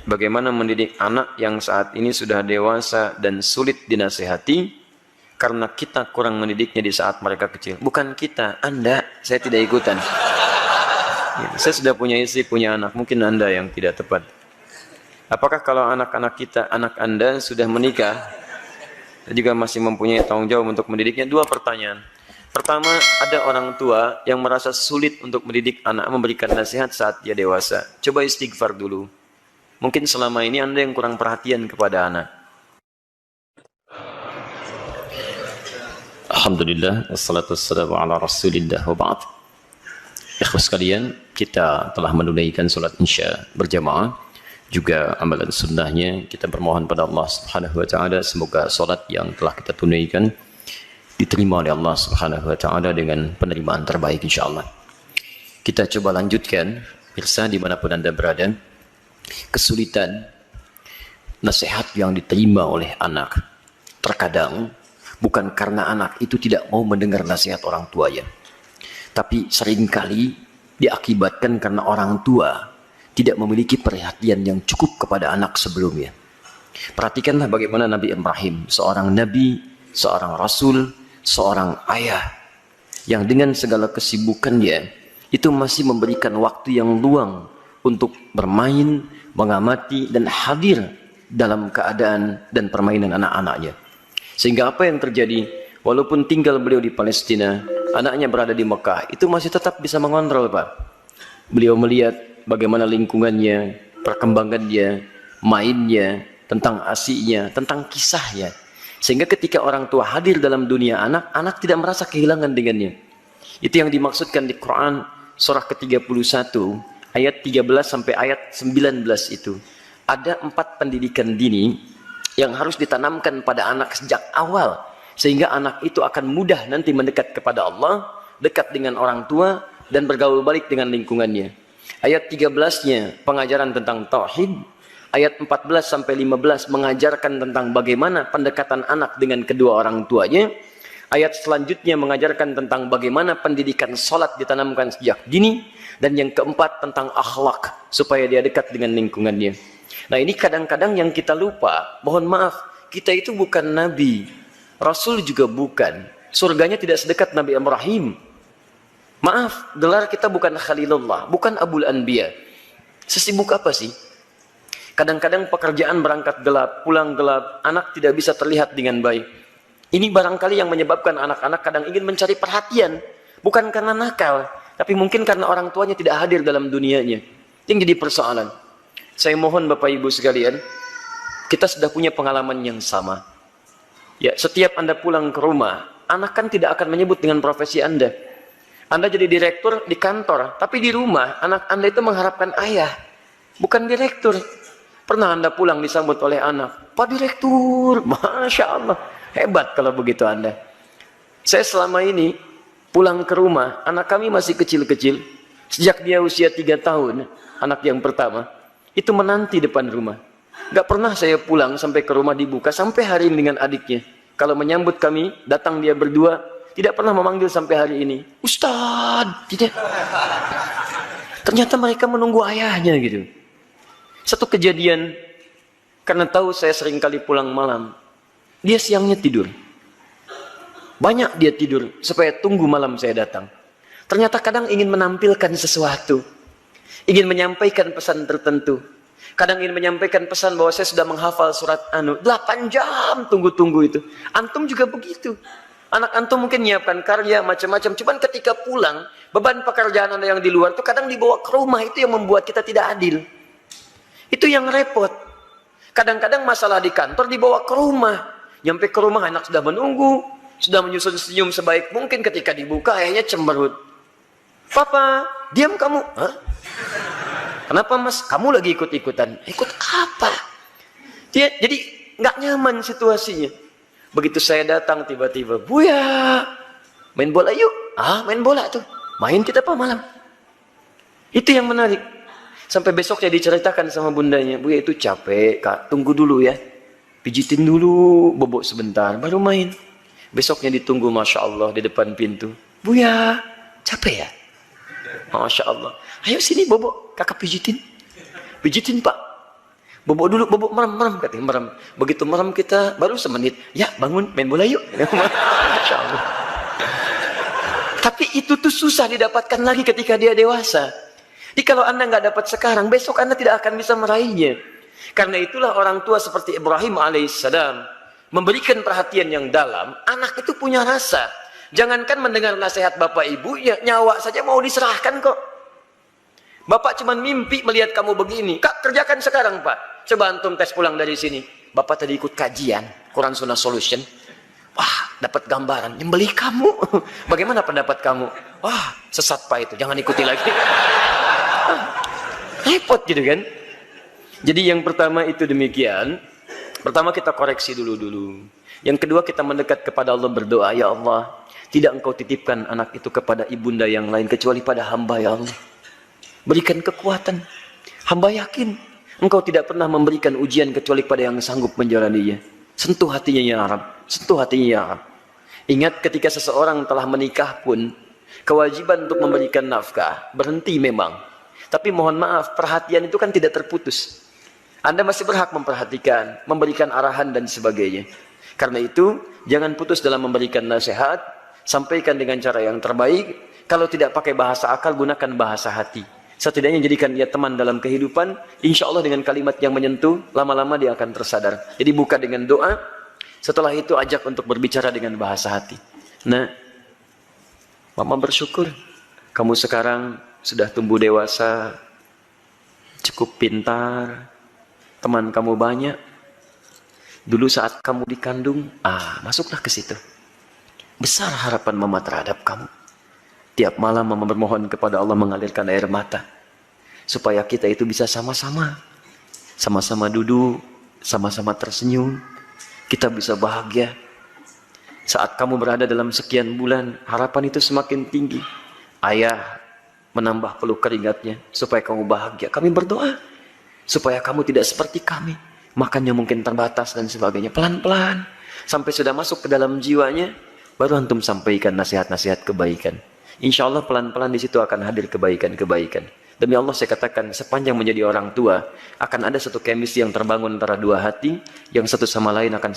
bagaimana mendidik anak yang saat ini sudah dewasa dan sulit dinasehati karena kita kurang mendidiknya di saat mereka kecil. Bukan kita, Anda, saya tidak ikutan. Saya sudah punya istri, punya anak, mungkin Anda yang tidak tepat. Apakah kalau anak-anak kita, anak Anda sudah menikah, juga masih mempunyai tanggung jawab untuk mendidiknya? Dua pertanyaan. Pertama, ada orang tua yang merasa sulit untuk mendidik anak, memberikan nasihat saat dia dewasa. Coba istighfar dulu. Mungkin selama ini Anda yang kurang perhatian kepada anak. Alhamdulillah, wassalatu wassalamu ala rasulillah wa ba'd. Ikhwas sekalian, kita telah menunaikan salat Isya berjamaah, juga amalan sunnahnya. Kita bermohon pada Allah Subhanahu wa taala semoga salat yang telah kita tunaikan diterima oleh Allah Subhanahu wa taala dengan penerimaan terbaik insyaallah. Kita coba lanjutkan, pemirsa dimanapun Anda berada, kesulitan nasihat yang diterima oleh anak. Terkadang bukan karena anak itu tidak mau mendengar nasihat orang tuanya, tapi seringkali diakibatkan karena orang tua tidak memiliki perhatian yang cukup kepada anak sebelumnya. Perhatikanlah bagaimana Nabi Ibrahim, seorang nabi, seorang rasul, seorang ayah yang dengan segala kesibukannya itu masih memberikan waktu yang luang untuk bermain, mengamati dan hadir dalam keadaan dan permainan anak-anaknya. Sehingga apa yang terjadi, walaupun tinggal beliau di Palestina, anaknya berada di Mekah, itu masih tetap bisa mengontrol, Pak. Beliau melihat bagaimana lingkungannya, perkembangannya, mainnya, tentang asiknya, tentang kisahnya. Sehingga ketika orang tua hadir dalam dunia anak, anak tidak merasa kehilangan dengannya. Itu yang dimaksudkan di Quran surah ke-31 ayat 13 sampai ayat 19 itu. Ada 4 pendidikan dini yang harus ditanamkan pada anak sejak awal, sehingga anak itu akan mudah nanti mendekat kepada Allah, dekat dengan orang tua, dan bergaul balik dengan lingkungannya. Ayat 13-nya pengajaran tentang tauhid. Ayat 14 sampai 15 mengajarkan tentang bagaimana pendekatan anak dengan kedua orang tuanya. Ayat selanjutnya mengajarkan tentang bagaimana pendidikan salat ditanamkan sejak dini. Dan yang keempat tentang akhlak, supaya dia dekat dengan lingkungannya. Nah, ini kadang-kadang yang kita lupa. Mohon maaf, kita itu bukan nabi, rasul juga bukan. Surganya tidak sedekat Nabi Ibrahim. Maaf, gelar kita bukan Khalilullah, bukan Abul Anbiya. Sesibuk apa sih? Kadang-kadang pekerjaan berangkat gelap, pulang gelap, anak tidak bisa terlihat dengan baik. Ini barangkali yang menyebabkan anak-anak kadang ingin mencari perhatian. Bukan karena nakal, tapi mungkin karena orang tuanya tidak hadir dalam dunianya. Yang jadi persoalan. Saya mohon Bapak Ibu sekalian, kita sudah punya pengalaman yang sama. Ya, setiap Anda pulang ke rumah, anak kan tidak akan menyebut dengan profesi Anda. Anda jadi direktur di kantor, tapi di rumah anak Anda itu mengharapkan ayah, bukan direktur. Pernah Anda pulang disambut oleh anak, Pak Direktur, Masya Allah, hebat kalau begitu Anda. Saya selama ini pulang ke rumah, anak kami masih kecil-kecil, sejak dia usia 3 tahun, anak yang pertama, itu menanti depan rumah. Gak pernah saya pulang sampai ke rumah dibuka, sampai hari ini dengan adiknya. Kalau menyambut kami, datang dia berdua, tidak pernah memanggil sampai hari ini, Ustadz, tidak. Ternyata mereka menunggu ayahnya gitu. Satu kejadian, karena tahu saya sering kali pulang malam, dia siangnya tidur. Banyak dia tidur, supaya tunggu malam saya datang. Ternyata kadang ingin menampilkan sesuatu, ingin menyampaikan pesan tertentu. Kadang ingin menyampaikan pesan bahwa saya sudah menghafal surat 8 jam tunggu-tunggu itu. Antum juga begitu. Anak antum mungkin menyiapkan karya macam-macam. Cuman ketika pulang, beban pekerjaan Anda yang di luar itu kadang dibawa ke rumah. Itu yang membuat kita tidak adil. Itu yang repot. Kadang-kadang masalah di kantor dibawa ke rumah. Nyampe ke rumah anak sudah menunggu, sudah menyusun senyum sebaik mungkin, ketika dibuka ayahnya cemberut. Papa, diam kamu. Hah? Kenapa mas? Kamu lagi ikut-ikutan. Ikut apa? Jadi nggak nyaman situasinya. Begitu saya datang tiba-tiba, Buya, main bola yuk. Ah, main bola tuh. Main kita apa malam? Itu yang menarik. Sampai besoknya diceritakan sama bundanya, Buya itu capek kak, tunggu dulu ya. Pijitin dulu, bobok sebentar, baru main. Besoknya ditunggu, Masya Allah, di depan pintu. Buya, capek ya? Masya Allah. Ayo sini bobok, kakak pijitin. Pijitin pak. Bobok dulu, bobok merem, katanya merem. Begitu merem kita baru semenit, ya bangun main bola yuk. Masya Allah. Tapi itu tuh susah didapatkan lagi ketika dia dewasa. Jadi kalau Anda nggak dapat sekarang, besok Anda tidak akan bisa meraihnya. Karena itulah orang tua seperti Ibrahim alaihissalam memberikan perhatian yang dalam. Anak itu punya rasa. Jangankan mendengar nasihat bapak ibu, ya nyawa saja mau diserahkan kok. Bapak cuma mimpi melihat kamu begini. Kak, kerjakan sekarang pak. Coba antum tes pulang dari sini. Bapak tadi ikut kajian Quran Sunnah Solution. Wah, dapat gambaran. Nyembelih kamu. Bagaimana pendapat kamu? Wah, sesat pak itu. Jangan ikuti lagi. Repot gitu kan. Jadi yang pertama itu demikian. Pertama kita koreksi dulu. Yang kedua kita mendekat kepada Allah berdoa. Ya Allah, tidak engkau titipkan anak itu kepada ibunda yang lain kecuali pada hamba ya Allah. Berikan kekuatan. Hamba yakin engkau tidak pernah memberikan ujian kecuali pada yang sanggup menjalaninya. Sentuh hatinya ya Rabb. Sentuh hatinya ya Rabb. Ingat ketika seseorang telah menikah pun, kewajiban untuk memberikan nafkah berhenti memang. Tapi mohon maaf, perhatian itu kan tidak terputus. Anda masih berhak memperhatikan, memberikan arahan dan sebagainya. Karena itu, jangan putus dalam memberikan nasihat, sampaikan dengan cara yang terbaik. Kalau tidak pakai bahasa akal, gunakan bahasa hati. Setidaknya jadikan dia teman dalam kehidupan. Insya Allah dengan kalimat yang menyentuh, lama-lama dia akan tersadar. Jadi buka dengan doa, setelah itu ajak untuk berbicara dengan bahasa hati. Nah, Mama bersyukur kamu sekarang sudah tumbuh dewasa, cukup pintar, teman kamu banyak. Dulu saat kamu dikandung, masuklah ke situ. Besar harapan Mama terhadap kamu. Tiap malam Mama bermohon kepada Allah mengalirkan air mata. Supaya kita itu bisa sama-sama. Sama-sama duduk, sama-sama tersenyum. Kita bisa bahagia. Saat kamu berada dalam sekian bulan, harapan itu semakin tinggi. Ayah menambah peluk keringatnya supaya kamu bahagia. Kami berdoa supaya kamu tidak seperti kami. Makannya mungkin terbatas dan sebagainya. Pelan-pelan. Sampai sudah masuk ke dalam jiwanya, baru antum sampaikan nasihat-nasihat kebaikan. Insya Allah pelan-pelan di situ akan hadir kebaikan-kebaikan. Demi Allah saya katakan, sepanjang menjadi orang tua, akan ada satu chemistry yang terbangun antara dua hati, yang satu sama lain akan